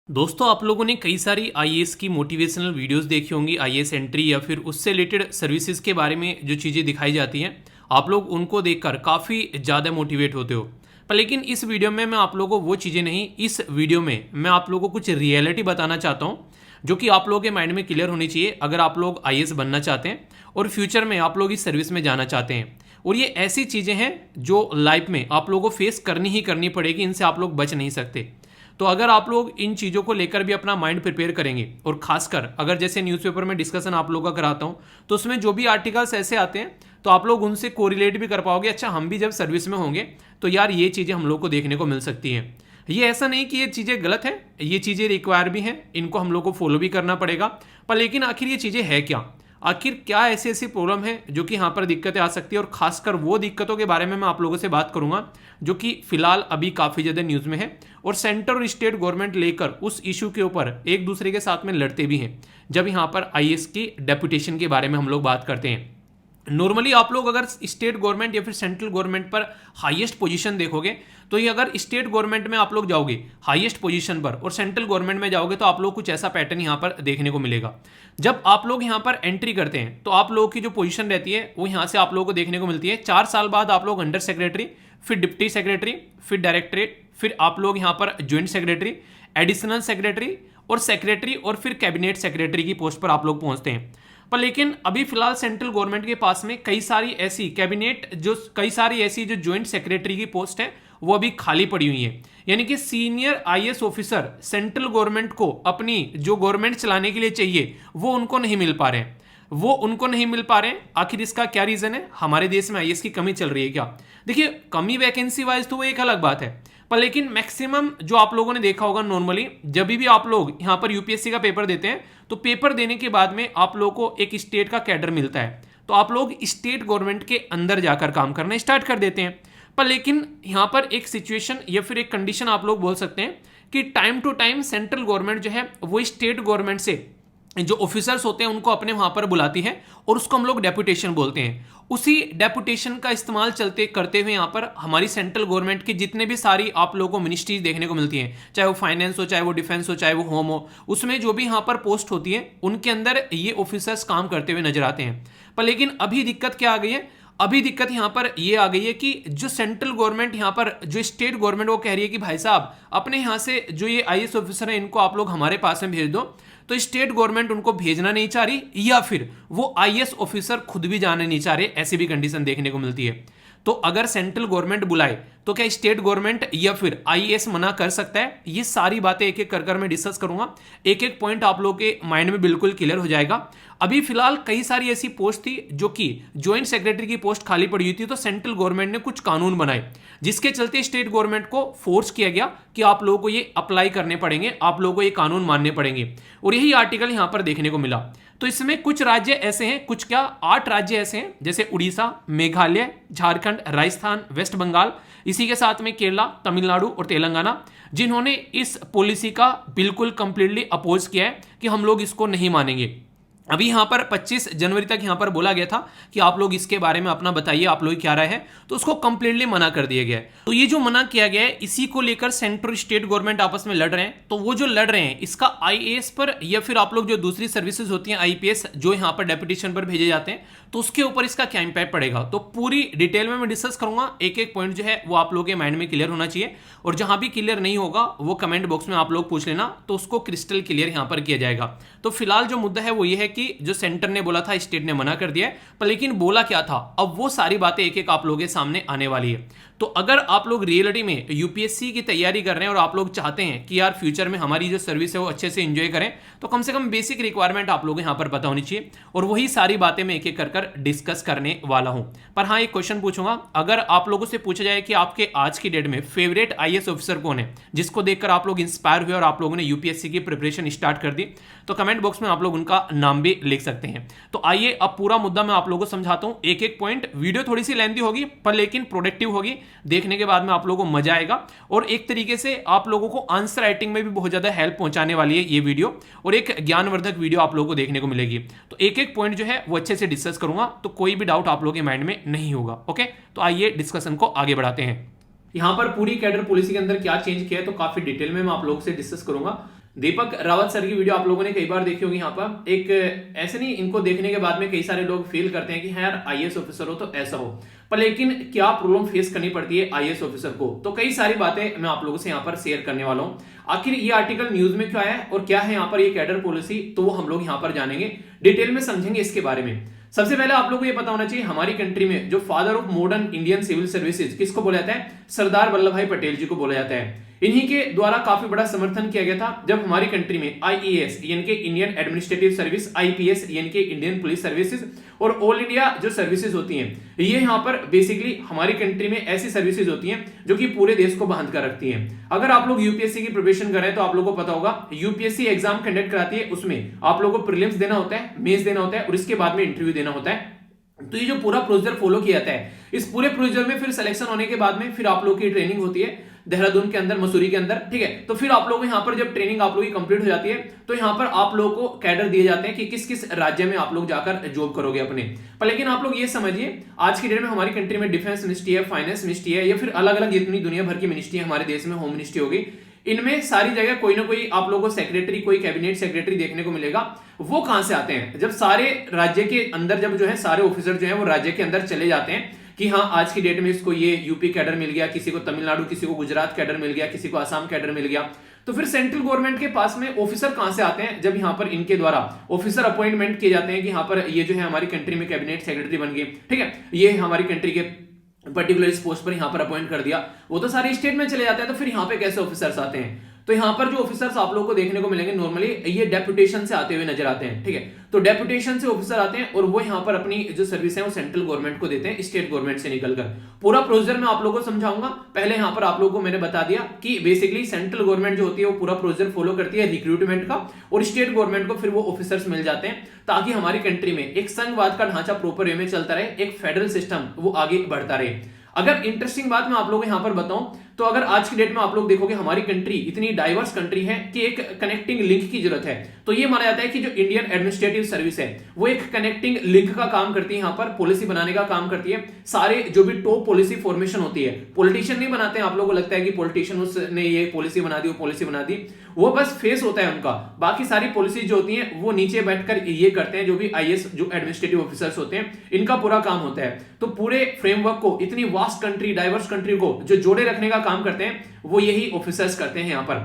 दोस्तों, आप लोगों ने कई सारी आईएएस की मोटिवेशनल वीडियोस देखी होंगी। आईएएस एंट्री या फिर उससे रिलेटेड सर्विसेज के बारे में जो चीज़ें दिखाई जाती हैं, आप लोग उनको देखकर काफ़ी ज़्यादा मोटिवेट होते हो। पर लेकिन इस वीडियो में मैं आप लोगों को वो चीज़ें नहीं, इस वीडियो में मैं आप लोगों को कुछ रियलिटी बताना चाहता हूँ जो कि आप लोगों के माइंड में क्लियर होनी चाहिए अगर आप लोग आईएएस बनना चाहते हैं और फ्यूचर में आप लोग इस सर्विस में जाना चाहते हैं। और ये ऐसी चीज़ें हैं जो लाइफ में आप लोगों को फेस करनी ही करनी पड़ेगी, इनसे आप लोग बच नहीं सकते। तो अगर आप लोग इन चीज़ों को लेकर भी अपना माइंड प्रिपेयर करेंगे और खासकर अगर जैसे न्यूज़पेपर में डिस्कशन आप लोगों का कराता हूँ तो उसमें जो भी आर्टिकल्स ऐसे आते हैं तो आप लोग उनसे कोरिलेट भी कर पाओगे। अच्छा, हम भी जब सर्विस में होंगे तो यार ये चीज़ें हम लोग को देखने को मिल सकती हैं। ये ऐसा नहीं कि ये चीज़ें गलत हैं, ये चीज़ें रिक्वायर भी हैं, इनको हम लोग को फॉलो भी करना पड़ेगा। पर लेकिन आखिर ये चीज़ें है क्या, आखिर क्या ऐसी ऐसी प्रॉब्लम है जो कि यहाँ पर दिक्कतें आ सकती है, और खासकर वो दिक्कतों के बारे में मैं आप लोगों से बात करूंगा जो कि फिलहाल अभी काफ़ी ज़्यादा न्यूज़ में है और सेंटर और स्टेट गवर्नमेंट लेकर उस इशू के ऊपर एक दूसरे के साथ में लड़ते भी हैं जब यहाँ पर आईएएस की डेपुटेशन के बारे में हम लोग बात करते हैं। नॉर्मली आप लोग अगर स्टेट गवर्नमेंट या फिर सेंट्रल गवर्नमेंट पर हाईएस्ट पोजीशन देखोगे तो ये अगर स्टेट गवर्नमेंट में आप लोग जाओगे हाईएस्ट पोजीशन पर और सेंट्रल गवर्नमेंट में जाओगे तो आप लोग कुछ ऐसा पैटर्न यहाँ पर देखने को मिलेगा। जब आप लोग यहाँ पर एंट्री करते हैं तो आप लोगों की जो पोजीशन रहती है वो यहाँ से आप लोगों को देखने को मिलती है। 4 साल बाद आप लोग अंडर सेक्रेटरी, फिर डिप्टी सेक्रेटरी, फिर डायरेक्टरेट, फिर आप लोग यहाँ पर ज्वाइंट सेक्रेटरी, एडिशनल सेक्रेटरी और फिर कैबिनेट सेक्रेटरी की पोस्ट पर आप लोग पहुंचते हैं। पर लेकिन अभी फिलहाल सेंट्रल गवर्नमेंट के पास में कई सारी ऐसी जो ज्वाइंट सेक्रेटरी की पोस्ट है वो अभी खाली पड़ी हुई है। यानी कि senior IAS officer central government को अपनी जो गवर्नमेंट चलाने के लिए चाहिए वो उनको नहीं मिल पा रहे हैं। आखिर इसका क्या रीजन है? हमारे देश में आईएएस की कमी चल रही है क्या? देखिए, कमी वैकेंसी वाइज तो वो एक अलग बात है, पर लेकिन मैक्सिमम जो आप लोगों ने देखा होगा, नॉर्मली जब भी आप लोग यहाँ पर यूपीएससी का पेपर देते हैं तो पेपर देने के बाद में आप लोगों को एक स्टेट का कैडर मिलता है, तो आप लोग स्टेट गवर्नमेंट के अंदर जाकर काम करना स्टार्ट कर देते हैं। पर लेकिन यहाँ पर एक सिचुएशन या फिर एक कंडीशन आप लोग बोल सकते हैं कि time to time central government जो है वो स्टेट गवर्नमेंट से जो ऑफिसर्स होते हैं उनको अपने वहां पर बुलाती है और उसको हम लोग डेपुटेशन बोलते हैं। उसी डेपुटेशन का इस्तेमाल करते हुए यहाँ पर हमारी सेंट्रल गवर्नमेंट की जितने भी सारी आप लोगों को मिनिस्ट्रीज देखने को मिलती हैं, चाहे वो फाइनेंस हो, चाहे वो डिफेंस हो, चाहे वो होम हो, उसमें जो भी यहाँ पर पोस्ट होती है उनके अंदर ये ऑफिसर्स काम करते हुए नजर आते हैं। पर लेकिन अभी दिक्कत क्या आ गई है? अभी दिक्कत यहाँ पर ये आ गई है कि जो सेंट्रल गवर्नमेंट यहाँ पर जो स्टेट गवर्नमेंट वो कह रही है कि भाई साहब अपने यहाँ से जो ये आईएएस ऑफिसर है इनको आप लोग हमारे पास में भेज दो, तो स्टेट गवर्नमेंट उनको भेजना नहीं चाह रही या फिर वो आईएएस ऑफिसर खुद भी जाने नहीं चाह रहे। ऐसी भी कंडीशन देखने को मिलती है। तो अगर सेंट्रल गवर्नमेंट बुलाए तो क्या स्टेट गवर्नमेंट या फिर आईएएस मना कर सकता है? ये सारी बातें एक एक कर मैं डिस्कस करूंगा, एक एक पॉइंट आप लोगों के माइंड में बिल्कुल क्लियर हो जाएगा। अभी फिलहाल कई सारी ऐसी पोस्ट थी जो कि ज्वाइंट सेक्रेटरी की पोस्ट खाली पड़ी हुई थी, तो सेंट्रल गवर्नमेंट ने कुछ कानून बनाए जिसके चलते स्टेट गवर्नमेंट को फोर्स किया गया कि आप लोगों को ये अप्लाई करने पड़ेंगे, आप लोगों को ये कानून मानने पड़ेंगे। और यही आर्टिकल यहां पर देखने को मिला। तो इसमें कुछ राज्य ऐसे हैं, कुछ क्या 8 राज्य ऐसे हैं जैसे उड़ीसा, मेघालय, झारखंड, राजस्थान, वेस्ट बंगाल, इसी के साथ में केरला, तमिलनाडु और तेलंगाना, जिन्होंने इस पॉलिसी का बिल्कुल कंप्लीटली अपोज किया है कि हम लोग इसको नहीं मानेंगे। अभी यहाँ पर 25 जनवरी तक यहाँ पर बोला गया था कि आप लोग इसके बारे में अपना बताइए, आप लोग क्या राय है, तो उसको कंप्लीटली मना कर दिया गया है। तो ये जो मना किया गया है इसी को लेकर सेंट्रल स्टेट गवर्नमेंट आपस में लड़ रहे हैं। तो वो जो लड़ रहे हैं इसका आईएएस पर या फिर आप लोग जो दूसरी सर्विसेज होती हैं आईपीएस जो यहाँ पर डेपुटेशन पर भेजे जाते हैं तो उसके ऊपर इसका क्या इंपैक्ट पड़ेगा, तो पूरी डिटेल में मैं डिस्कस करूंगा। एक एक पॉइंट जो है वो आप लोगों के माइंड में क्लियर होना चाहिए, और जहां भी क्लियर नहीं होगा वो कमेंट बॉक्स में आप लोग पूछ लेना, तो उसको क्रिस्टल क्लियर यहां पर किया जाएगा। तो फिलहाल जो मुद्दा है वो ये है कि जो सेंटर ने बोला था स्टेट ने मना कर दिया है, पर लेकिन बोला क्या था अब वो सारी बातें एक एक आप लोगों के सामने आने वाली है। तो अगर आप लोग रियलिटी में यूपीएससी की तैयारी कर रहे हैं और आप लोग चाहते हैं कि यार फ्यूचर में हमारी जो सर्विस है वो अच्छे से एंजॉय करें, तो कम से कम बेसिक रिक्वायरमेंट आप लोग यहाँ पर पता होनी चाहिए, और वही सारी बातें मैं एक एक कर डिस्कस करने वाला हूं। पर हाँ, एक क्वेश्चन पूछूंगा, अगर आप लोगों से पूछा जाए कि आपके आज की डेट में फेवरेट आईएएस ऑफिसर कौन है जिसको देखकर आप लोग इंस्पायर हुए और आप लोगों ने यूपीएससी की प्रिपरेशन स्टार्ट कर दी, तो कमेंट बॉक्स में आप लोग उनका नाम भी लिख सकते हैं। तो आइए अब पूरा मुद्दा मैं आप लोगों को समझाता हूं, एक एक पॉइंट। वीडियो थोड़ी सी लेंथी होगी पर लेकिन प्रोडक्टिव होगी, देखने के बाद में आप लोगों को मजा आएगा, और एक तरीके से आप लोगों को आंसर राइटिंग में भी बहुत ज्यादा हेल्प पहुंचाने वाली है ये वीडियो, और एक ज्ञानवर्धक वीडियो आप लोगों को देखने को मिलेगी। तो एक एक पॉइंट जो है वो अच्छे से डिस्कस करूंगा, तो कोई भी डाउट आप लोगों के माइंड में नहीं होगा। ओके, तो आइए डिस्कशन को आगे बढ़ाते हैं। यहां पर पूरी कैडर पॉलिसी के अंदर क्या चेंज किया है तो काफी डिटेल में मैं आप लोगों से डिस्कस करूंगा। दीपक रावत सर की वीडियो आप लोगों ने कई बार देखी होगी। यहाँ पर एक ऐसे नहीं, इनको देखने के बाद में कई सारे लोग फील करते हैं कि हाँ यार आईएएस ऑफिसर हो तो ऐसा हो, पर लेकिन क्या प्रॉब्लम फेस करनी पड़ती है आईएएस ऑफिसर को, तो कई सारी बातें मैं आप लोगों से यहाँ पर शेयर करने वाला हूँ। आखिर ये आर्टिकल न्यूज में क्यों आया है और क्या है यहाँ पर ये कैडर पॉलिसी, तो वो हम लोग यहाँ पर जानेंगे, डिटेल में समझेंगे इसके बारे में। सबसे पहले आप लोगों को ये पता होना चाहिए हमारी कंट्री में जो father of modern Indian civil services किसको बोला जाता है, सरदार वल्लभ भाई पटेल जी को बोला जाता है। इन्हीं के द्वारा काफी बड़ा समर्थन किया गया था जब हमारी कंट्री में आईएएस यानी कि इंडियन एडमिनिस्ट्रेटिव सर्विस, आईपीएस यानी कि इंडियन पुलिस सर्विसेज और ऑल इंडिया जो सर्विसेज होती हैं, ये यहाँ पर बेसिकली हमारी कंट्री में ऐसी सर्विसेज होती हैं जो कि पूरे देश को बांध कर रखती हैं। अगर आप लोग यूपीएससी की प्रिपरेशन कर रहे हैं तो आप लोगों को पता होगा यूपीएससी एग्जाम कंडक्ट कराती है, उसमें आप लोगों को प्रीलिम्स देना होता है, मेंस देना होता है और इसके बाद में इंटरव्यू देना होता है। तो ये जो पूरा प्रोसीजर फॉलो किया जाता है, इस पूरे प्रोसीजर में फिर सिलेक्शन होने के बाद में फिर आप लोग की ट्रेनिंग होती है देहरादून के अंदर, मसूरी के अंदर, ठीक है। तो फिर आप लोगों को यहाँ पर जब ट्रेनिंग आप लोगों की कंप्लीट हो जाती है तो यहाँ पर आप लोगों को कैडर दिए जाते हैं कि किस किस राज्य में आप लोग जाकर जॉब करोगे अपने। पर लेकिन आप लोग ये समझिए आज की डेट में हमारी कंट्री में डिफेंस मिनिस्ट्री है, फाइनेंस मिनिस्ट्री है, या फिर अलग अलग जितनी दुनिया भर की मिनिस्ट्री है हमारे देश में, होम मिनिस्ट्री होगी, इनमें सारी जगह कोई ना कोई आप लोगों को सेक्रेटरी, कोई कैबिनेट सेक्रेटरी देखने को मिलेगा। वो कहां से आते हैं, जब सारे राज्य के अंदर जब जो है सारे ऑफिसर जो है वो राज्य के अंदर चले जाते हैं कि हाँ आज की डेट में इसको ये यूपी कैडर मिल गया, किसी को तमिलनाडु, किसी को गुजरात कैडर मिल गया, किसी को आसाम कैडर मिल गया। तो फिर सेंट्रल गवर्नमेंट के पास में ऑफिसर कहां से आते हैं, जब यहाँ पर इनके द्वारा ऑफिसर अपॉइंटमेंट किए जाते हैं कि यहाँ पर ये जो है हमारी कंट्री में कैबिनेट सेक्रेटरी बन गए, ठीक है, ये हमारी कंट्री के पर्टिकुलर इस पोस्ट पर यहाँ पर अपॉइंट कर दिया, वो तो सारे स्टेट में चले जाते हैं। तो फिर यहाँ पे कैसे ऑफिसर्स आते हैं, तो यहाँ पर जो ऑफिसर्स आप लोगों को देखने को मिलेंगे नॉर्मली ये डेपुटेशन से आते हुए नजर आते हैं, ठीक है। तो डेपुटेशन से ऑफिसर आते हैं और वो यहाँ पर अपनी जो सर्विस है वो सेंट्रल गवर्नमेंट को देते हैं स्टेट गवर्नमेंट से निकलकर। पूरा प्रोसीजर मैं आप लोगों को समझाऊंगा। पहले यहाँ पर आप लोगों को मैंने बता दिया कि बेसिकली सेंट्रल गवर्नमेंट जो होती है वो पूरा प्रोसीजर फॉलो करती है रिक्रूटमेंट का, और स्टेट गवर्नमेंट को फिर वो ऑफिसर्स मिल जाते हैं ताकि हमारी कंट्री में एक संघवाद का ढांचा प्रॉपर वे में चलता रहे, एक फेडरल सिस्टम वो आगे बढ़ता रहे। अगर इंटरेस्टिंग बात मैं आप लोगों को यहां पर बताऊं तो अगर आज की डेट में आप लोग देखोगे हमारी कंट्री इतनी डाइवर्स कंट्री है कि एक कनेक्टिंग लिंक की जरूरत है। तो ये माना जाता है कि जो इंडियन एडमिनिस्ट्रेटिव सर्विस है वो एक कनेक्टिंग लिंक का काम करती है, यहाँ पर पॉलिसी बनाने का काम करती है। सारे जो भी टॉप पॉलिसी फॉर्मेशन होती है, पॉलिटिशियन नहीं बनाते हैं, आप लोगों को लगता है कि पॉलिटिशियन उसने ये पॉलिसी बना दी, वो पॉलिसी बना दी, वो बस फेस होता है उनका। बाकी सारी पॉलिसी जो होती है वो नीचे बैठकर ये करते हैं, जो भी आईएएस जो एडमिनिस्ट्रेटिव ऑफिसर्स होते हैं इनका पूरा काम होता है। तो पूरे फ्रेमवर्क को, इतनी वास्ट कंट्री, डाइवर्स कंट्री को जो जोड़े रखने का काम करते हैं वो यही ऑफिसर्स करते हैं। यहाँ पर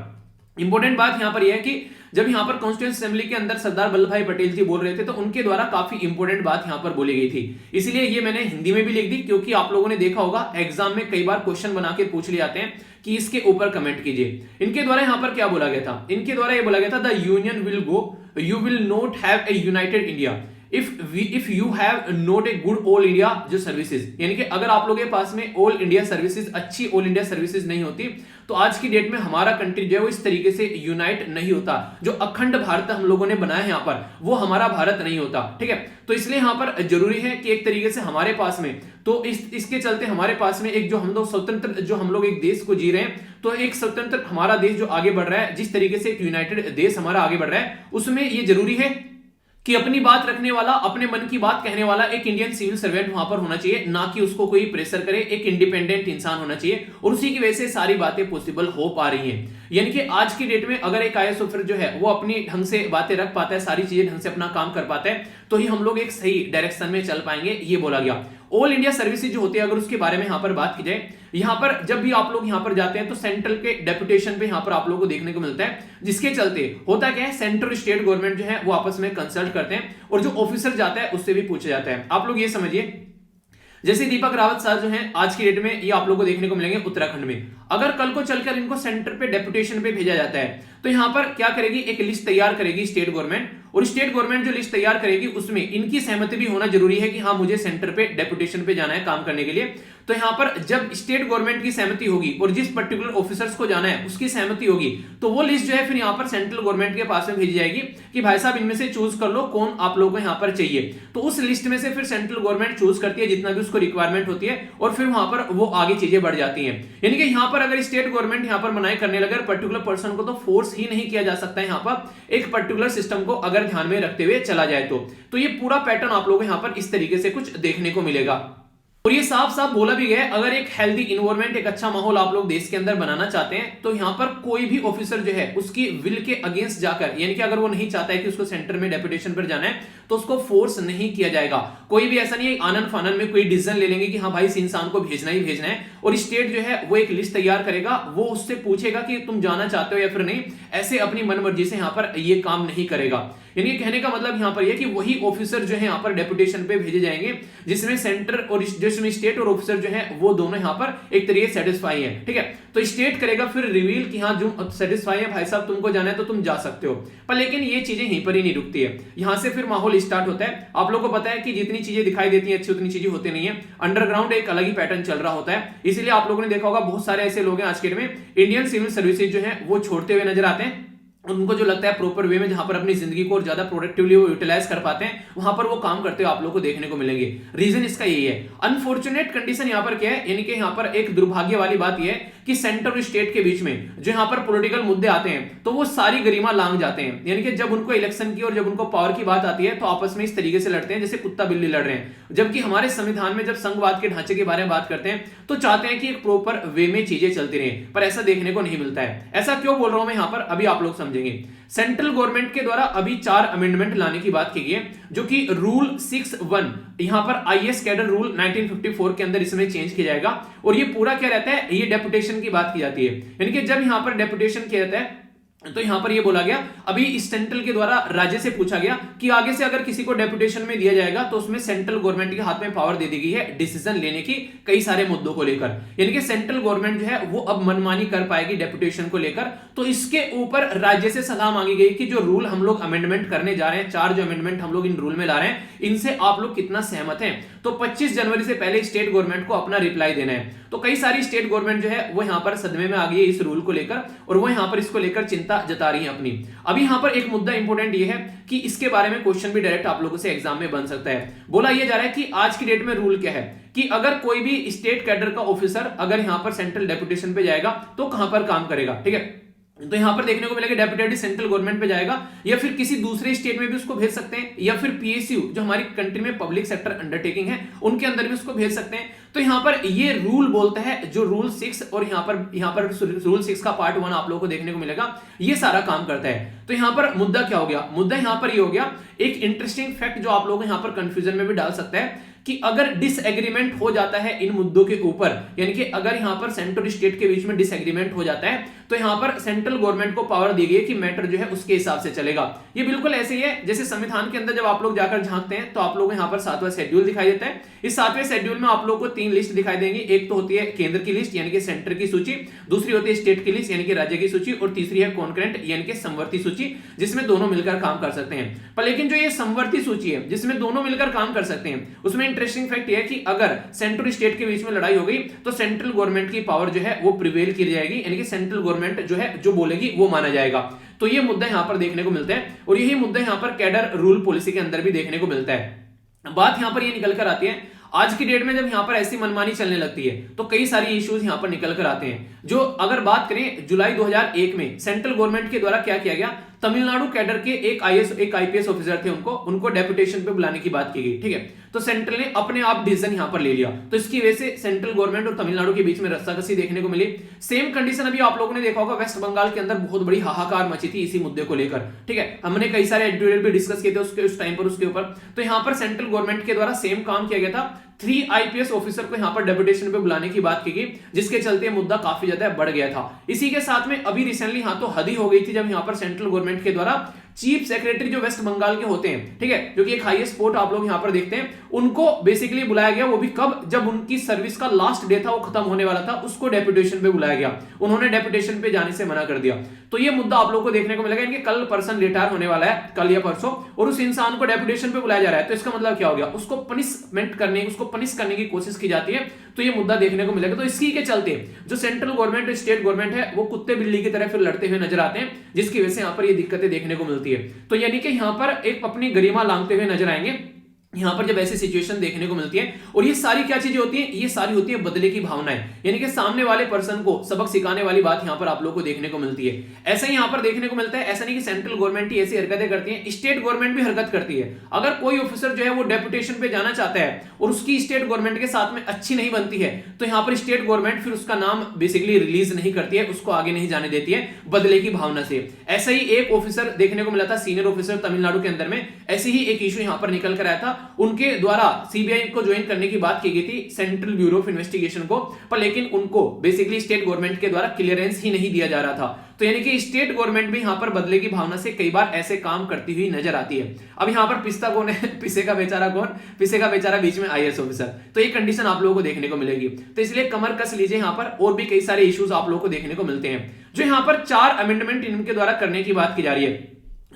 इंपॉर्टेंट बात यहाँ पर यह है कि जब यहाँ पर कॉन्स्टिट्यूएंट असेंबली के अंदर सरदार वल्लभ भाई पटेल जी बोल रहे थे तो उनके द्वारा काफी इंपॉर्टेंट बात यहाँ पर बोली गई थी, इसलिए ये मैंने हिंदी में भी लिख दी, क्योंकि आप लोगों ने देखा होगा एग्जाम में कई बार क्वेश्चन बना के पूछ लिए जाते हैं कि इसके ऊपर कमेंट कीजिए। इनके द्वारा यहाँ पर क्या बोला गया था, इनके द्वारा ये बोला गया था the union will go, you will not have a United India if you have not a good all India जो सर्विसेज, यानी कि अगर आप लोगों के पास में ऑल इंडिया सर्विसेज, अच्छी ऑल इंडिया सर्विसेज नहीं होती तो आज की डेट में हमारा कंट्री जो है वो इस तरीके से यूनाइट नहीं होता। जो अखंड भारत हम लोगों ने बनाया है यहाँ पर वो हमारा भारत नहीं होता, ठीक है। तो इसलिए यहाँ पर जरूरी है कि एक तरीके से हमारे पास में, तो इसके चलते हमारे पास में एक जो हम लोग स्वतंत्र, जो हम लोग एक देश को जी रहे हैं, तो एक स्वतंत्र हमारा देश जो आगे बढ़ रहा है, जिस तरीके से एक यूनाइटेड देश हमारा आगे बढ़ रहा है, उसमें ये जरूरी है कि अपनी बात रखने वाला, अपने मन की बात कहने वाला एक इंडियन सिविल सर्वेंट वहां पर होना चाहिए, ना कि उसको कोई प्रेशर करे, एक इंडिपेंडेंट इंसान होना चाहिए, और उसी की वजह से सारी बातें पॉसिबल हो पा रही हैं। यानी कि आज की डेट में अगर एक आईएएस ऑफिसर जो है वो अपनी ढंग से बातें रख पाता है, सारी चीजें ढंग से अपना काम कर पाता है, तो ही हम लोग एक सही डायरेक्शन में चल पाएंगे, ये बोला गया। ऑल इंडिया सर्विसेज जो होती है अगर उसके बारे में यहाँ पर बात की जाए, यहाँ पर जब भी आप लोग यहाँ पर जाते हैं तो सेंट्रल के डेपुटेशन पे यहाँ पर आप लोगों को देखने को मिलता है, जिसके चलते होता क्या है, सेंट्रल स्टेट गवर्नमेंट जो है वो आपस में कंसल्ट करते हैं और जो ऑफिसर जाता है उससे भी पूछा जाता है। आप लोग ये समझिए जैसे दीपक रावत साहब जो हैं आज की डेट में ये आप लोगों को देखने को मिलेंगे उत्तराखंड में, अगर कल को चलकर इनको सेंटर पे डेपुटेशन पे भेजा जाता है तो यहाँ पर क्या करेगी, एक लिस्ट तैयार करेगी स्टेट गवर्नमेंट, और स्टेट गवर्नमेंट जो लिस्ट तैयार करेगी उसमें इनकी सहमति भी होना जरूरी है कि हाँ मुझे सेंटर पे डेपुटेशन पे जाना है काम करने के लिए। तो यहाँ पर जब स्टेट गवर्नमेंट की सहमति होगी और जिस पर्टिकुलर ऑफिसर्स को जाना है उसकी सहमति होगी तो वो लिस्ट जो है फिर यहाँ पर सेंट्रल गवर्नमेंट के पास में भेजी जाएगी कि भाई साहब इनमें से चूज कर लो कौन आप लोगों को यहाँ पर चाहिए। तो उस लिस्ट में से फिर सेंट्रल गवर्नमेंट चूज करती है जितना भी उसको रिक्वायरमेंट होती है, और फिर वहां पर वो आगे चीजें बढ़ जाती हैं। यानी कि यहाँ पर अगर स्टेट गवर्नमेंट यहाँ पर मनाई करने लगे पर्टिकुलर पर्सन को, तो फोर्स ही नहीं किया जा सकता है यहाँ पर, एक पर्टिकुलर सिस्टम को अगर ध्यान में रखते हुए चला जाए तो ये पूरा पैटर्न आप लोगों को यहाँ पर इस तरीके से कुछ देखने को मिलेगा। और ये साफ साफ बोला भी गया है, अगर एक हेल्दी इन्वायरमेंट, एक अच्छा माहौल आप लोग देश के अंदर बनाना चाहते हैं तो यहां पर कोई भी ऑफिसर जो है उसकी विल के अगेंस्ट जाकर, यानी कि अगर वो नहीं चाहता है कि उसको सेंटर में डेपुटेशन पर जाना है तो उसको फोर्स नहीं किया जाएगा। कोई भी ऐसा नहीं है आनन फानन में कोई डिसीजन ले लेंगे कि हाँ भाई इस इंसान को भेजना ही भेजना है, और स्टेट जो है वो एक लिस्ट तैयार करेगा, वो उससे पूछेगा कि तुम जाना चाहते हो या फिर नहीं। ऐसे अपनी मनमर्जी से यहां पर ये काम नहीं करेगा। यानी कहने का मतलब यहां पर यह कि वही ऑफिसर जो है यहां पर डेपुटेशन पे भेजे जाएंगे जिसमें सेंटर और जिसमें स्टेट और ऑफिसर जो है वो दोनों यहां पर एक तरीके से सेटिस्फाई है। ठीक है, तो स्टेट करेगा फिर रिवील कि हाँ जो सेटिस्फाई है भाई साहब तुमको जाना है तो तुम जा सकते हो। पर लेकिन ये चीजें यहीं पर ही नहीं रुकती है, यहां से फिर माहौल स्टार्ट होता है। आप लोगों को पता है कि जितनी चीजें दिखाई देती हैं अच्छी उतनी चीजें होती नहीं है, अंडरग्राउंड एक अलग ही पैटर्न चल रहा होता है। इसीलिए आप लोगों ने देखा होगा बहुत सारे ऐसे लोग हैं आज के डेट में इंडियन सिविल सर्विसेज जो है वो छोड़ते हुए नजर आते हैं। उनको जो लगता है प्रॉपर वे में जहां पर अपनी जिंदगी को और ज्यादा प्रोडक्टिवली वो यूटिलाइज कर पाते हैं वहां पर वो काम करते हुए आप लोगों को देखने को मिलेंगे। रीजन इसका यही है। अनफॉर्चुनेट कंडीशन यहां पर क्या है, यानी कि यहां पर एक दुर्भाग्य वाली बात यह है कि सेंटर और स्टेट के बीच में जो यहां पर पॉलिटिकल मुद्दे आते हैं तो वो सारी गरिमा लांग जाते हैं। यानी कि जब उनको इलेक्शन की और जब उनको पावर की बात आती है तो आपस में इस तरीके से लड़ते हैं जैसे कुत्ता बिल्ली लड़ रहे हैं। जबकि हमारे संविधान में जब संघवाद के ढांचे के बारे में बात करते हैं तो चाहते हैं कि एक प्रॉपर वे में चीजें चलती रहे, पर ऐसा देखने को नहीं मिलता है। ऐसा क्यों बोल रहा हूं मैं यहां पर, अभी आप लोग समझेंगे। सेंट्रल गवर्नमेंट के द्वारा अभी 4 अमेंडमेंट लाने की बात की गई है, जो कि रूल 6(1) यहां पर आईएएस कैडर रूल 1954 के अंदर इसमें चेंज किया जाएगा। और ये पूरा क्या रहता है, ये डेपुटेशन की बात की जाती है। यानी कि जब यहां पर डेपुटेशन किया जाता है तो यहां पर ये बोला गया, अभी सेंट्रल के द्वारा राज्य से पूछा गया कि आगे से अगर किसी को डेपुटेशन में दिया जाएगा तो उसमें सेंट्रल गवर्नमेंट के हाथ में पावर दे दी गई है डिसीजन लेने की कई सारे मुद्दों को लेकर। यानी कि सेंट्रल गवर्नमेंट जो है वो अब मनमानी कर पाएगी डेपुटेशन को लेकर। तो इसके ऊपर राज्य से सलाह मांगी गई कि जो रूल हम लोग अमेंडमेंट करने जा रहे हैं, 4 जो अमेंडमेंट हम लोग इन रूल में ला रहे हैं, इनसे आप लोग कितना सहमत हैं। तो 25 जनवरी से पहले स्टेट गवर्नमेंट को अपना रिप्लाई देना है। तो कई सारी स्टेट गवर्नमेंट जो है वो यहां पर सदमे में आ गई है इस रूल को लेकर, और वो यहां पर इसको लेकर चिंता जता रही है अपनी। अभी यहां पर एक मुद्दा इंपॉर्टेंट ये है कि इसके बारे में क्वेश्चन भी डायरेक्ट आप लोगों से एग्जाम में बन सकता है। बोला यह जा रहा है कि आज की डेट में रूल क्या है कि अगर कोई भी स्टेट कैडर का ऑफिसर अगर यहां पर सेंट्रल डेपुटेशन पे जाएगा तो कहां पर काम करेगा। ठीक है, तो यहां पर देखने को मिलेगा डेपुटेड सेंट्रल गवर्नमेंट पे जाएगा या फिर किसी दूसरे स्टेट में भी उसको भेज सकते हैं, या फिर पीएसयू जो हमारी कंट्री में पब्लिक सेक्टर अंडरटेकिंग है उनके अंदर भी उसको भेज सकते हैं। तो यहां पर ये रूल बोलता है, जो रूल 6 और यहां पर रूल 6 का पार्ट 1 आप लोगों को देखने को मिलेगा, ये सारा काम करता है। तो यहां पर मुद्दा क्या हो गया, मुद्दा यहां पर ये हो गया, एक इंटरेस्टिंग फैक्ट जो आप लोग यहां पर कंफ्यूजन में भी डाल सकता है कि अगर डिसएग्रीमेंट हो जाता है इन मुद्दों के ऊपर, यानी कि अगर यहां पर सेंटर और स्टेट के बीच में डिसएग्रीमेंट हो जाता है तो यहां पर सेंट्रल गवर्नमेंट को पावर दी गई है कि मैटर जो है उसके हिसाब से चलेगा। ये बिल्कुल ऐसे ही है जैसे संविधान के अंदर जब आप लोग जाकर झांकते हैं तो आप लोग यहां पर 7वां शेड्यूल दिखाई देता है। इस 7वें शेड्यूल में आप लोग को 3 लिस्ट दिखाई देंगी। एक तो होती है केंद्र की लिस्ट यानी कि सेंटर की सूची, दूसरी होती है स्टेट की लिस्ट यानी कि राज्य की सूची, और तीसरी है कॉन्करेंट यानी कि समवर्ती सूची जिसमें दोनों मिलकर काम कर सकते हैं। पर लेकिन जो ये समवर्ती सूची है जिसमें दोनों मिलकर काम कर सकते हैं, उसमें इंटरेस्टिंग फैक्ट यह है कि अगर सेंटर और स्टेट के बीच में लड़ाई हो गई तो सेंट्रल गवर्नमेंट की पावर जो है वो प्रिवेल की जाएगी, यानी कि सेंट्रल गवर्नमेंट जो है जो बोलेगी वो माना जाएगा। तो ये मुद्दा यहां पर देखने को मिलता है, और यही मुद्दा यहां पर कैडर रूल पॉलिसी के अंदर भी देखने को मिलता है। बात यहां पर ये निकल कर आती है, आज की डेट में जब यहां पर ऐसी मनमानी चलने लगती है तो कई सारी इश्यूज यहां पर निकल कर आते हैं। जो अगर बात करें जुलाई 2001 में सेंट्रल गवर्नमेंट के द्वारा क्या किया गया, तमिलनाडु कैडर के एक आईपीएस ऑफिसर थे, उनको डेपुटेशन पे बुलाने की बात की गई। ठीक है, तो सेंट्रल ने अपने आप डिसीजन यहां पर ले लिया, तो इसकी वजह से सेंट्रल गवर्नमेंट और तमिलनाडु के बीच में रस्साकसी देखने को मिली। सेम कंडीशन अभी आप लोगों ने देखा होगा वेस्ट बंगाल के अंदर बहुत बड़ी हाहाकार मची थी इसी मुद्दे को लेकर। ठीक है, हमने कई सारे एडिटोरियल भी डिस्कस किए थे उस टाइम पर उसके ऊपर। तो यहां पर सेंट्रल गवर्नमेंट के द्वारा सेम काम किया गया था, 3 आईपीएस ऑफिसर को यहां पर डेपुटेशन पे बुलाने की बात की गई, जिसके चलते मुद्दा काफी ज्यादा बढ़ गया था। इसी के साथ में अभी रिसेंटली हां तो हद ही हो गई थी जब यहां पर सेंट्रल गवर्नमेंट के द्वारा चीफ सेक्रेटरी जो वेस्ट बंगाल के होते हैं, ठीक है, जो कि एक हाईएस्ट पोस्ट आप लोग यहां पर देखते हैं, उनको बेसिकली बुलाया गया। वो भी कब, जब उनकी सर्विस का लास्ट डे था, वो खत्म होने वाला था, उसको डेपुटेशन पे बुलाया गया। उन्होंने डेपुटेशन पे जाने से मना कर दिया। तो ये मुद्दा आप लोगों को देखने को मिलेगा। इनके कल पर्सन रिटायर होने वाला है, कल या परसों, और उस इंसान को डेपुटेशन पे बुलाया जा रहा है। तो इसका मतलब क्या हो गया, उसको पनिश करने की कोशिश की जाती है। तो ये मुद्दा देखने को मिलेगा। तो इसी के चलते जो सेंट्रल गवर्नमेंट और स्टेट गवर्नमेंट है वो कुत्ते बिल्ली की तरह फिर लड़ते हुए नजर आते हैं, जिसकी वजह से यहां पर ये दिक्कतें देखने को मिलती है। तो यानी कि यहां पर एक अपनी गरिमा लांघते हुए नजर आएंगे। यहां पर जब ऐसी सिचुएशन देखने को मिलती है, और ये सारी क्या चीजें होती हैं, ये सारी होती है बदले की भावनाएं, यानी कि सामने वाले पर्सन को सबक सिखाने वाली बात यहां पर आप लोगों को देखने को मिलती है। ऐसा ही यहां पर देखने को मिलता है, ऐसा नहीं कि सेंट्रल गवर्नमेंट ही ऐसी हरकतें करती है, स्टेट गवर्नमेंट भी हरकत करती है। अगर कोई ऑफिसर जो है वो डेपुटेशन पे जाना चाहता है और उसकी स्टेट गवर्नमेंट के साथ में अच्छी नहीं बनती है, तो यहां पर स्टेट गवर्नमेंट फिर उसका नाम बेसिकली रिलीज नहीं करती है, उसको आगे नहीं जाने देती है बदले की भावना से। ऐसा ही एक ऑफिसर देखने को मिला था, सीनियर ऑफिसर तमिलनाडु के अंदर में, ऐसे ही एक इशू यहां पर निकल कर आया था। उनके द्वारा सीबीआई को ज्वाइन करने की बात की गई थी, सेंट्रल ब्यूरो ऑफ इन्वेस्टिगेशन को, पर लेकिन उनको बेसिकली स्टेट गवर्नमेंट के द्वारा क्लियरेंस ही नहीं दिया जा रहा था। तो यानी कि स्टेट गवर्नमेंट भी यहां पर बदले की भावना से कई बार ऐसे काम करती हुई नजर आती है। अब यहां पर पिस्ता कौन है, पिसे का बेचारा कौन, पिसे का बेचारा बीच में आईएएस ऑफिसर। तो ये कंडीशन आप लोगों को देखने को मिलेगी, तो इसलिए कमर कस लीजिए। यहां पर और भी कई सारे इश्यूज आप लोगों को देखने को मिलते हैं, जो यहां पर 4 अमेंडमेंट इनके द्वारा करने की बात की जा रही है।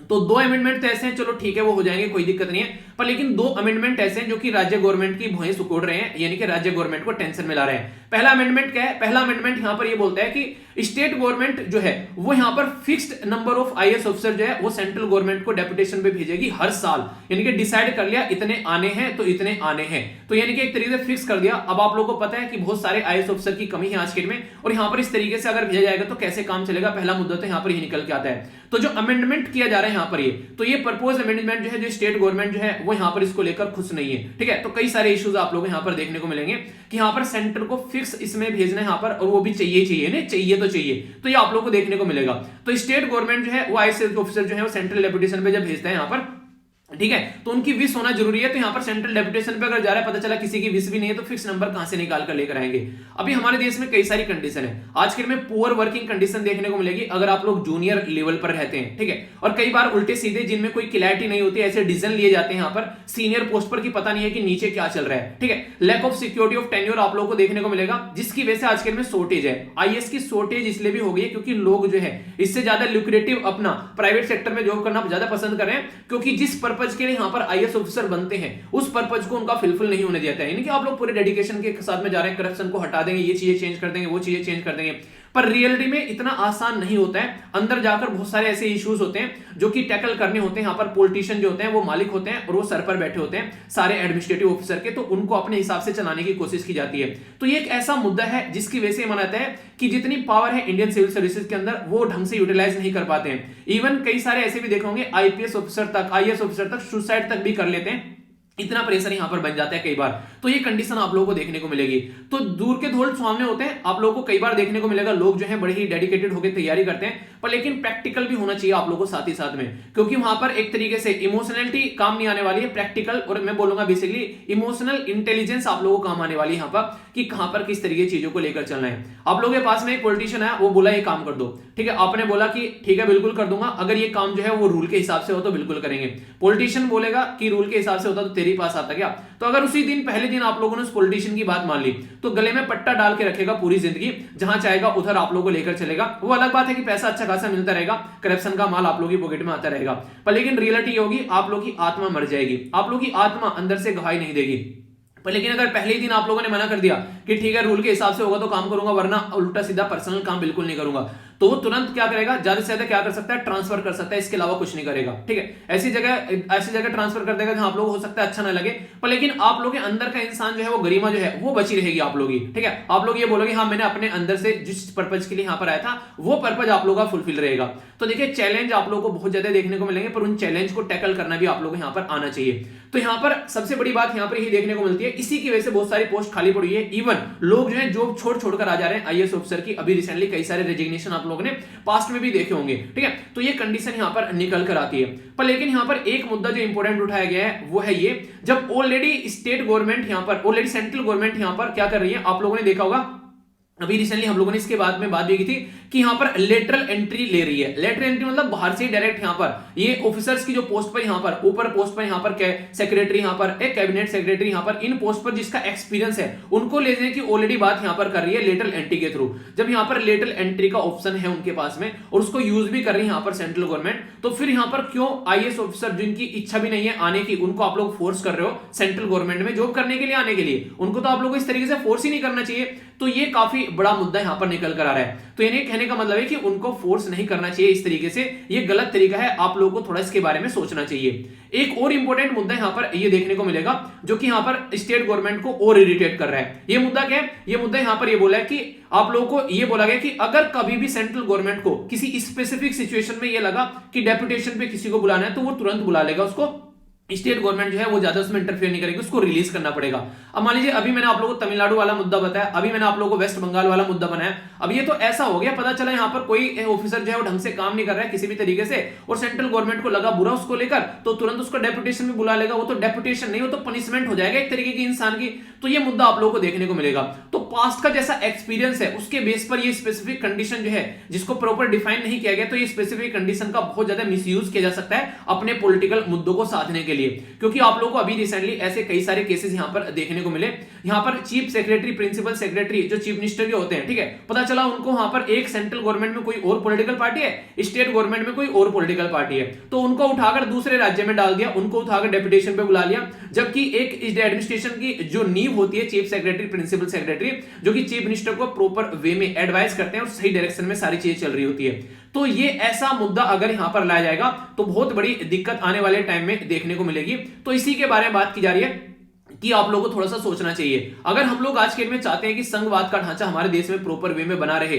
तो 2 अमेंडमेंट तो ऐसे हैं, चलो ठीक है वो हो जाएंगे, कोई दिक्कत नहीं है, पर लेकिन 2 अमेंडमेंट ऐसे हैं जो कि राज्य गवर्नमेंट की भुएं सुकोड़ रहे हैं, यानी कि राज्य गवर्नमेंट को टेंशन में ला रहे हैं। पहला अमेंडमेंट क्या है, पहला अमेंडमेंट यहां पर ये बोलता है कि स्टेट गवर्नमेंट जो है वो यहां पर fixed number of IAS officer जो है वो सेंट्रल गवर्नमेंट को डेपुटेशन पे भेजेगी हर साल, यानी कि डिसाइड कर लिया इतने आने हैं तो इतने आने हैं, तो यानी कि एक तरीके से फिक्स कर दिया। अब आप लोगों को पता है कि बहुत सारे आईएएस ऑफिसर की कमी है आज के में, और यहां पर इस तरीके से अगर भेजा जाएगा तो कैसे काम चलेगा, पहला मुद्दा तो यहां पर ही निकल के आता है। तो जो अमेंडमेंट किया जा रहा है यहां पर ये प्रपोज अमेंडमेंट जो है, जो स्टेट गवर्नमेंट जो है वो यहां पर इसको लेकर खुश नहीं है, ठीक है। तो कई सारे इश्यूज आप लोग यहां पर देखने को मिलेंगे कि यहां पर सेंटर को फिक्स इसमें भेजना है यहां पर, और वो भी चाहिए नहीं, चाहिए तो चाहिए, तो ये आप लोग को देखने को मिलेगा। तो स्टेट गवर्नमेंट जो है वो आईएएस ऑफिसर जो है वो सेंट्रल डेपुटेशन पे जब भेजता है यहां पर, ठीक है, तो उनकी विश होना जरूरी है। तो यहां पर सेंट्रल डेपुटेशन पे अगर जा रहा है, पता चला किसी की विश भी नहीं है, तो फिक्स नंबर कहां से निकाल कर लेकर आएंगे। अभी हमारे देश में कई सारी कंडीशन है, आज के में पुअर वर्किंग कंडीशन देखने को मिलेगी अगर आप लोग जूनियर लेवल पर रहते हैं, ठीक है, और कई बार उल्टे सीधे जिनमें कोई क्लैरिटी नहीं होती, ऐसे डिसीजन लिए जाते हैं यहां पर सीनियर पोस्ट पर, की पता नहीं है कि नीचे क्या चल रहा है, ठीक है। Lack of security of tenure आप लोगों को देखने को मिलेगा, जिसकी वजह से आजकल में शॉर्टेज है। आईएएस की शॉर्टेज इसलिए भी हो गई है क्योंकि लोग जो है इससे ज्यादा ल्यूक्रेटिव अपना प्राइवेट सेक्टर में जॉब करना ज्यादा पसंद कर रहे हैं, क्योंकि जिस पर्पज के लिए यहां पर आईएएस ऑफिसर बनते हैं उस पर्पज को उनका फुलफिल नहीं होने देता है। यानी कि आप लोग पूरे डेडिकेशन के साथ में जा रहे हैं, करप्शन को हटा देंगे, ये चीजें चेंज कर देंगे, वो चीजें चेंज कर देंगे, पर रियलिटी में इतना आसान नहीं होता है। अंदर जाकर बहुत सारे ऐसे इश्यूज होते हैं जो कि टैकल करने होते हैं। यहाँ पर पॉलिटिशियन जो होते हैं वो मालिक होते हैं और वो सर पर बैठे होते हैं सारे एडमिनिस्ट्रेटिव ऑफिसर के, तो उनको अपने हिसाब से चलाने की कोशिश की जाती है। तो ये एक ऐसा मुद्दा है जिसकी वजह से माना जाता है कि जितनी पावर है इंडियन सिविल सर्विसेज के अंदर वो ढंग से यूटिलाइज नहीं कर पाते हैं। इवन कई सारे ऐसे भी देखे होंगे आईपीएस ऑफिसर तक, आईएएस ऑफिसर तक सुसाइड तक भी कर लेते हैं, इतना प्रेशर यहां पर बन जाता है कई बार। तो ये कंडीशन आप लोगों को देखने को मिलेगी। तो दूर के धूल सामने होते हैं, आप लोगों को कई बार देखने को मिलेगा लोग जो है बड़े ही डेडिकेटेड होकर तैयारी करते हैं, पर लेकिन प्रैक्टिकल भी होना चाहिए आप लोगों को साथ ही साथ में, क्योंकि वहां पर एक तरीके से इमोशनलिटी काम नहीं आने वाली है, प्रैक्टिकल और मैं बोलूंगा बेसिकली इमोशनल इंटेलिजेंस आप लोगों को काम आने वाली है यहाँ पर, कि कहां पर किस तरीके चीजों को लेकर चलना है। आप लोगों के पास में एक पॉलिटिशियन है, वो बोला ये काम कर दो, ठीक है, आपने बोला कि ठीक है बिल्कुल कर दूंगा, अगर ये काम जो है वो रूल के हिसाब से हो तो बिल्कुल करेंगे। पॉलिटिशियन बोलेगा कि रूल के हिसाब से होता तो तेरे पास आता क्या, तो अगर उसी दिन पहले दिन आप लोगों ने उस पॉलिटिशियन की बात मान ली तो गले में पट्टा डाल के रखेगा पूरी जिंदगी, जहां चाहेगा उधर आप लोगों को लेकर चलेगा। वो अलग बात है कि पैसा अच्छा खासा मिलता रहेगा, करप्शन का माल आप लोगों की पॉकेट में आता रहेगा, पर लेकिन रियलिटी होगी आप लोगों की आत्मा मर जाएगी, आप लोगों की आत्मा अंदर से गवाही नहीं देगी। पर लेकिन अगर पहले ही दिन आप लोगों ने मना कर दिया कि ठीक है रूल के हिसाब से होगा तो काम करूंगा, वरना उल्टा सीधा पर्सनल काम बिल्कुल नहीं करूंगा, तो वो तुरंत क्या करेगा, ज्यादा से ज्यादा क्या कर सकता है, ट्रांसफर कर सकता है, इसके अलावा कुछ नहीं करेगा, ठीक है। ऐसी जगह ट्रांसफर कर देगा जहां आप लोग हो सकता है अच्छा ना लगे, पर लेकिन आप लोग के अंदर का इंसान जो है वो गरिमा जो है वो बची रहेगी आप लोग की, ठीक है। आप लोग ये बोलोगे हाँ मैंने अपने अंदर से जिस पर्पज के लिए यहाँ पर आया था वो पर्पज आप लोगों का फुलफिल रहेगा। तो देखिए चैलेंज आप लोगों को बहुत ज्यादा देखने को मिलेंगे, पर उन चैलेंज को टैकल करना भी आप लोग यहाँ पर आना चाहिए। तो यहाँ पर सबसे बड़ी बात यहाँ पर यही देखने को मिलती है, इसी की वजह से बहुत सारी पोस्ट खाली पड़ी है। इवन लोग जो है जॉब छोड़कर आ जा रहे हैं आईएएस ऑफिसर की, अभी रिसेंटली कई सारे रेजिग्नेशन आप लोगों ने पास्ट में भी देखे होंगे, ठीक है। तो ये कंडीशन यहां पर निकल कर आती है। पर लेकिन यहां पर एक मुद्दा जो इंपॉर्टेंट उठाया गया है वो है ये, जब ऑलरेडी स्टेट गवर्नमेंट यहां पर, ऑलरेडी सेंट्रल गवर्नमेंट यहां पर क्या कर रही है, आप लोगों ने देखा होगा अभी रिसेंटली हम लोगों ने इसके बाद में बात भी की थी कि यहां पर लेटरल एंट्री ले रही है। लेटरल एंट्री मतलब बाहर से डायरेक्ट यहां पर ये ऑफिसर्स की जो पोस्ट पर यहां पर ऊपर पोस्ट पर यहां पर सेक्रेटरी, यहां पर एक कैबिनेट सेक्रेटरी, यहां पर इन पोस्ट पर जिसका एक्सपीरियंस है उनको ले जाने की ऑलरेडी बात यहां पर कर रही है लेटरल एंट्री के थ्रू। जब यहां पर लेटरल एंट्री का ऑप्शन है उनके पास में और उसको यूज भी कर रही है यहां पर सेंट्रल गवर्नमेंट, तो फिर यहां पर क्यों आईएएस ऑफिसर जिनकी इच्छा भी नहीं है आने की, उनको आप लोग फोर्स कर रहे हो सेंट्रल गवर्नमेंट में जॉब करने के लिए आने के लिए, उनको तो आप लोग इस तरीके से फोर्स ही नहीं करना चाहिए। तो ये काफी बड़ा मुद्दा यहां पर निकल कर आ रहा है। तो यानी कहने का मतलब है कि उनको फोर्स नहीं करना चाहिए इस तरीके से, ये गलत तरीका है, आप लोगों को थोड़ा इसके बारे में सोचना चाहिए। एक और इंपॉर्टेंट मुद्दा यहां पर ये देखने को मिलेगा जो कि यहां पर स्टेट गवर्नमेंट को और इरिटेट कर रहा है। ये मुद्दा क्या है? ये मुद्दा यहां पर ये बोला है कि आप लोगों को ये बोला गया कि अगर कभी भी सेंट्रल गवर्नमेंट को किसी स्पेसिफिक सिचुएशन में ये लगा कि डेपुटेशन पे किसी को बुलाना है तो वो तुरंत बुला लेगा उसको, स्टेट गवर्नमेंट जो है वो ज्यादा उसमें इंटरफेयर नहीं करेगी, उसको रिलीज करना पड़ेगा। अब मान लीजिए अभी मैंने आप लोगों को तमिलनाडु वाला मुद्दा बताया, अभी मैंने आप लोगों को वेस्ट बंगाल वाला मुद्दा बनाया, अब ये तो ऐसा हो गया, पता चला यहाँ पर कोई ऑफिसर जो है वो ढंग से काम नहीं कर रहा है किसी भी तरीके से, और सेंट्रल गवर्नमेंट को लगा बुरा उसको लेकर, तो तुरंत उसको डेपुटेशन में बुला लेगा। वो तो डेपुटेशन नहीं, वो तो पनिशमेंट हो जाएगा एक तरीके की इंसान की। तो ये मुद्दा आप लोगों को देखने को मिलेगा। तो पास्ट का जैसा एक्सपीरियंस है उसके बेस पर ये स्पेसिफिक कंडीशन जो है जिसको प्रॉपर डिफाइन नहीं किया गया, तो ये स्पेसिफिक कंडीशन का बहुत ज्यादा मिसयूज किया जा सकता है अपने पॉलिटिकल मुद्दों को साधने के लिए। क्योंकि आप लोगों को अभी रिसेंटली ऐसे कई सारे केसेस यहां पर देखने को मिले, यहां पर चीफ सेक्रेटरी, प्रिंसिपल सेक्रेटरी जो चीफ मिनिस्टर के होते हैं, ठीक है, पता चला उनको वहां पर एक सेंट्रल गवर्नमेंट में कोई और पॉलिटिकल पार्टी है, स्टेट गवर्नमेंट में कोई और पॉलिटिकल पार्टी है, तो उनको उठाकर दूसरे राज्य में डाल दिया, उनको उठाकर डेपुटेशन पे बुला लिया। जबकि एक एडमिनिस्ट्रेशन की जो नींव होती है चीफ सेक्रेटरी, प्रिंसिपल सेक्रेटरी, जो कि चीफ मिनिस्टर को प्रॉपर वे में एडवाइस करते हैं और सही डायरेक्शन में सारी चीजें चल रही होती है। तो ये ऐसा मुद्दा अगर यहां पर लाया जाएगा तो बहुत बड़ी दिक्कत आने वाले टाइम में देखने को मिलेगी। तो इसी के बारे में बात की जा रही है कि आप लोगों को थोड़ा सा सोचना चाहिए। अगर हम लोग आज के डेट में चाहते हैं कि संघवाद का ढांचा हमारे देश में प्रॉपर वे में बना रहे,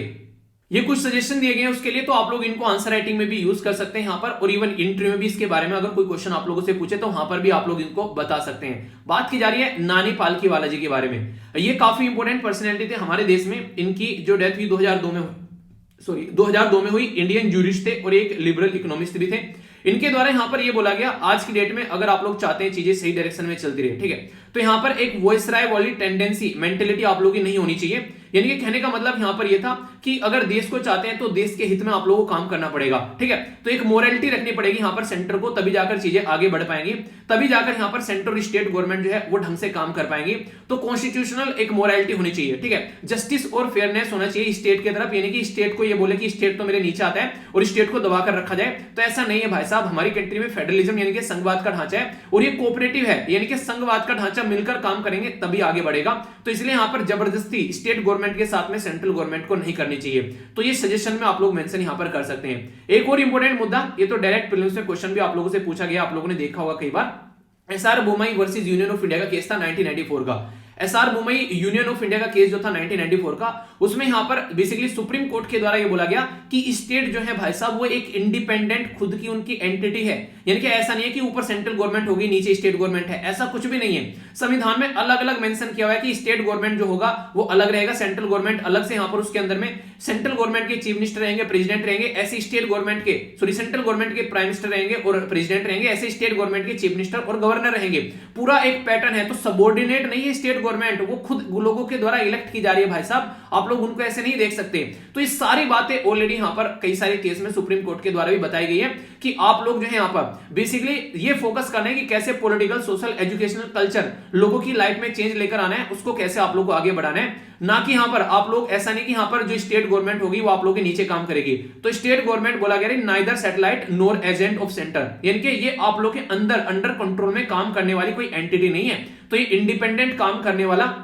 ये कुछ सजेशन दिए गए हैं उसके लिए, तो आप लोग इनको आंसर राइटिंग में भी यूज कर सकते हैं यहां पर, और इवन इंटरव्यू में भी इसके बारे में अगर कोई क्वेश्चन आप लोगों से पूछे तो वहां पर भी आप लोग इनको बता सकते हैं। बात की जा रही है नानी पालकीवाला जी के बारे में। ये काफी इंपॉर्टेंट पर्सनैलिटी थे हमारे देश में, इनकी जो डेथ हुई 2002 में हुई, इंडियन जूरिस्ट थे और एक लिबरल इकोनॉमिस्ट भी थे। इनके द्वारा यहां पर ये बोला गया आज की डेट में अगर आप लोग चाहते हैं चीजें सही डायरेक्शन में चलती रहे, ठीक है, तो यहां पर एक वॉइसराय वाली टेंडेंसी, मेंटेलिटी आप लोगों की नहीं होनी चाहिए। यानी कि कहने का मतलब यहां पर यह था कि अगर देश को चाहते हैं तो देश के हित में आप लोगों को काम करना पड़ेगा, ठीक है, तो एक मोरालिटी रखनी पड़ेगी यहां पर सेंटर को, तभी जाकर चीजें आगे बढ़ पाएंगी, तभी जाकर यहां पर सेंटर और स्टेट गवर्नमेंट जो है वो ढंग से काम कर पाएंगी। तो कॉन्स्टिट्यूशनल एक मोरालिटी होनी चाहिए, ठीक है, जस्टिस और फेयरनेस होना चाहिए स्टेट की तरफ, यानी कि स्टेट को ये बोले कि स्टेट तो मेरे नीचे आता है और स्टेट को दबाकर रखा जाए, तो ऐसा नहीं है भाई साहब। हमारी कंट्री में फेडरलिज्म यानी कि संघवाद का ढांचा है और ये कोऑपरेटिव है, यानी कि संघवाद का ढांचा मिलकर काम करेंगे तभी आगे बढ़ेगा। तो इसलिए यहां पर जबरदस्ती स्टेट गवर्नमेंट के साथ में सेंट्रल गवर्नमेंट को नहीं करनी चाहिए। तो ये सजेशन में आप लोग मेंशन यहां पर कर सकते हैं। एक और इंपॉर्टेंट मुद्दा, ये तो डायरेक्ट प्रीलिम्स में क्वेश्चन भी आप लोगों से पूछा गया, आप लोगों ने देखा होगा कई बार, SR Bommai versus union of India का केस था 1994 का। SR Bommai union of India का केस जो था 1994 का, उसमें यहां पर बेसिकली सुप्रीम कोर्ट के द्वारा यह बोला गया कि स्टेट जो है भाई साहब वो एक इंडिपेंडेंट खुद की उनकी एंटिटी है, यानी कि ऐसा नहीं है कि ऊपर सेंट्रल गवर्नमेंट होगी नीचे स्टेट गवर्नमेंट है, ऐसा कुछ भी नहीं है। संविधान में अलग अलग मेंशन किया हुआ है कि स्टेट गवर्नमेंट जो होगा वो अलग रहेगा, सेंट्रल गवर्नमेंट अलग से, यहां पर उसके अंदर में सेंट्रल गवर्नमेंट के चीफ मिनिस्टर रहेंगे, प्रेसिडेंट रहेंगे, ऐसे स्टेट गवर्नमेंट के सेंट्रल गवर्नमेंट के प्राइम मिनिस्टर रहेंगे और प्रेसिडेंट रहेंगे, ऐसे स्टेट गवर्नमेंट के चीफ मिनिस्टर और गवर्नर रहेंगे। पूरा एक पैटर्न है। तो सबऑर्डिनेट नहीं है स्टेट गवर्नमेंट, वो खुद लोगों के द्वारा इलेक्ट की जा रही है भाई साहब, आप लोग उनको ऐसे नहीं देख सकते। तो ये सारी बातें ऑलरेडी यहां पर कई सारे केस में सुप्रीम कोर्ट के द्वारा भी बताई गई है कि आप लोग जो है यहां पर बेसिकली ये फोकस करना है कि कैसे पॉलिटिकल, सोशल, एजुकेशनल कल्चर लोगों की लाइफ में चेंज लेकर आना है, उसको कैसे आप लोग को आगे बढ़ाना है, ना कि यहां पर आप लोग ऐसा नहीं कि यहां पर जो स्टेट गवर्नमेंट होगी वो आप लोग के नीचे काम करेगी। तो स्टेट गवर्नमेंट बोला गया neither satellite nor agent of centre, यानी कि ये आप लोग के अंडर कंट्रोल में काम करने वाली कोई एंटिटी नहीं है। तो ये इंडिपेंडेंट काम करने वाला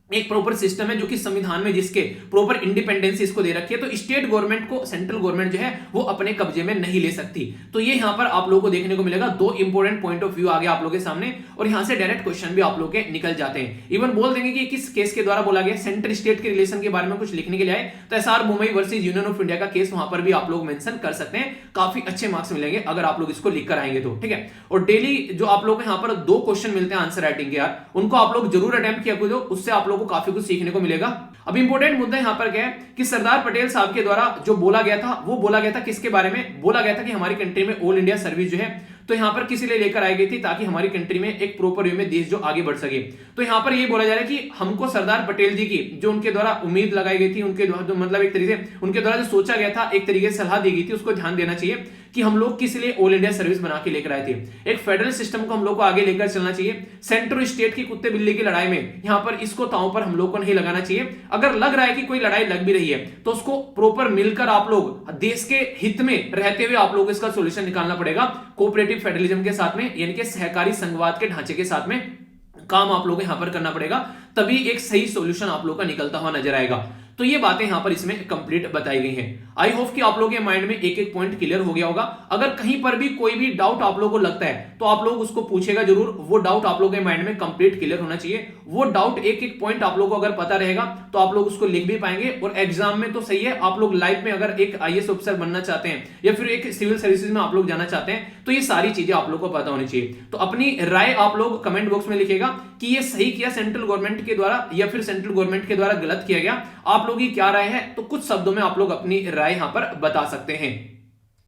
एक प्रॉपर सिस्टम है जो कि संविधान में जिसके प्रॉपर इंडिपेंडेंस इसको दे रखी है। तो स्टेट गवर्नमेंट को सेंट्रल गवर्नमेंट जो है वो अपने कब्जे में नहीं ले सकती। तो ये यहां पर आप लोगों को देखने को मिलेगा। दो इंपॉर्टेंट पॉइंट ऑफ व्यू आ गए आप लोगों के सामने और यहां से डायरेक्ट क्वेश्चन भी आप लोग के निकल जाते हैं। इवन बोल देंगे कि किस केस के द्वारा बोला गया, सेंटर स्टेट के रिलेशन के बारे में कुछ लिखने के लिए आए तो SR Bommai versus union of India का केस वहां पर भी आप लोग मेंशन कर सकते हैं। काफी अच्छे मार्क्स मिलेंगे अगर आप लोग इसको लिख कर आएंगे तो, ठीक है। और डेली जो आप लोग यहां पर 2 क्वेश्चन मिलते हैं आंसर राइटिंग के यार, उनको आप लोग जरूर अटेम्प्ट किया करो, उससे आप लोग को काफी कुछ सीखने को मिलेगा। अब इंपॉर्टेंट मुद्दा यहां पर क्या है कि सरदार पटेल साहब के द्वारा जो बोला गया था वो बोला गया था किसके बारे में, बोला गया था कि हमारी कंट्री में ऑल इंडिया सर्विस जो है तो यहां पर किसी लिए लेकर आई गई थी ताकि हमारी कंट्री में एक प्रॉपर वे में देश जो आगे बढ़ सके। तो यहां पर ये बोला जा रहा है कि हमको सरदार पटेल जी की जो उनके द्वारा उम्मीद लगाई गई थी, उनके द्वारा मतलब एक तरीके से उनके द्वारा जो सोचा गया था, एक तरीके से सलाह दी गई थी, उसको ध्यान देना चाहिए कि हम लोग किस लिए ऑल इंडिया सर्विस बना के लेकर आए थे। एक फेडरल सिस्टम को हम लोग को आगे लेकर चलना चाहिए। सेंटर और स्टेट की कुत्ते बिल्ली की लड़ाई में यहां पर इसको ताव पर हम लोग को नहीं लगाना चाहिए। अगर लग रहा है कि कोई लड़ाई लग भी रही है तो उसको प्रॉपर मिलकर आप लोग देश के हित में रहते हुए आप लोग इसका सोल्यूशन निकालना पड़ेगा कोऑपरेटिव फेडरलिज्म के साथ में, यानी कि सहकारी संघवाद के ढांचे के साथ में काम आप लोगों को यहां पर करना पड़ेगा, तभी एक सही सॉल्यूशन आप लोगों का निकलता हुआ नजर आएगा। तो तो ये बातें यहां पर इसमें कंप्लीट बताई गई हैं। आई होप कि आप लोगों के माइंड में एक एक पॉइंट क्लियर हो गया होगा। अगर कहीं पर भी कोई भी डाउट आप लोगों को लगता है तो आप लोग उसको पूछेगा जरूर। वो डाउट आप लोगों के माइंड में कंप्लीट क्लियर होना चाहिए। वो डाउट एक एक पॉइंट आप लोगों को अगर पता रहेगा तो आप लोग उसको लिख भी पाएंगे, और एग्जाम में तो सही है, आप लोग लाइफ में अगर एक आईएएस ऑफिसर बनना चाहते हैं या फिर एक सिविल सर्विसेज में आप लोग जाना चाहते हैं तो ये सारी चीजें आप लोग को पता होनी चाहिए। तो अपनी राय आप लोग कमेंट बॉक्स में लिखेगा कि ये सही किया सेंट्रल गवर्नमेंट के द्वारा या फिर सेंट्रल गवर्नमेंट के द्वारा गलत किया गया। आप लोग की क्या राय है, तो कुछ शब्दों में आप लोग अपनी राय यहां पर बता सकते हैं।